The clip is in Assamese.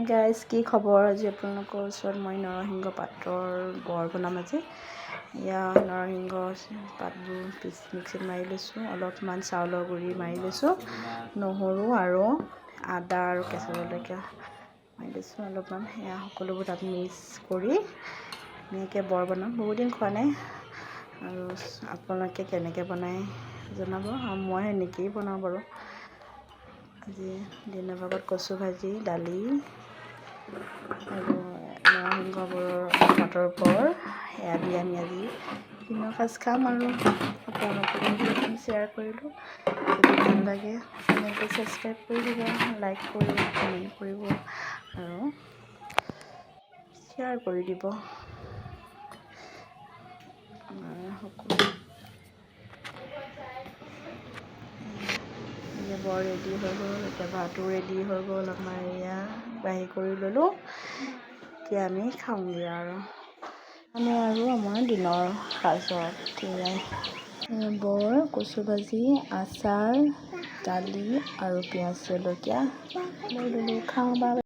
গাইজ কি খবৰ? আজি আপোনালোকৰ ওচৰত মই নৰসিংহ পাতৰ বৰ বনাম আজি। এয়া নৰসিংহ পাতবোৰ মিক্সিত মাৰি লৈছোঁ, অলপমান চাউলৰ গুড়ি মাৰি লৈছোঁ, নহৰু আৰু আদা আৰু কেঁচা জলকীয়া মাৰি লৈছোঁ অলপমান। এয়া সকলোবোৰ তাত মিক্স কৰি ধুনীয়াকৈ বৰ বনাম। বহুত দিন খোৱা নাই আৰু আপোনালোকে কেনেকৈ বনাই জনাব। আৰু মই সেনেকৈয়ে বনাওঁ বাৰু। আজি দিনৰ ভাগত কচু ভাজি, দালি আৰু নৰসিংহবোৰৰ পাতৰ বৰ, এয়া দি আমি আজি দিনৰ সাঁজ খাম আৰু আপোনালোকৰ লগত শ্বেয়াৰ কৰিলোঁ। যদি ভাল লাগে চেনেলটো ছাবস্ক্ৰাইব কৰি দিব, লাইক কৰিব, কমেণ্ট কৰিব আৰু শ্বেয়াৰ কৰি দিব। বৰ ৰেডি হৈ গ'ল, এতিয়া ভাতো ৰেডি হৈ গ'ল আমাৰ। এয়া বাঢ়ি কৰি ল'লোঁ, এতিয়া আমি খাওঁগৈ আৰু আমাৰ দিনৰ সাজত এয়াই বৰ, কচু ভাজি, আচাৰ, দালি আৰু পিঁয়াজ জলকীয়া লৈ ল'লোঁ। খাওঁ বা।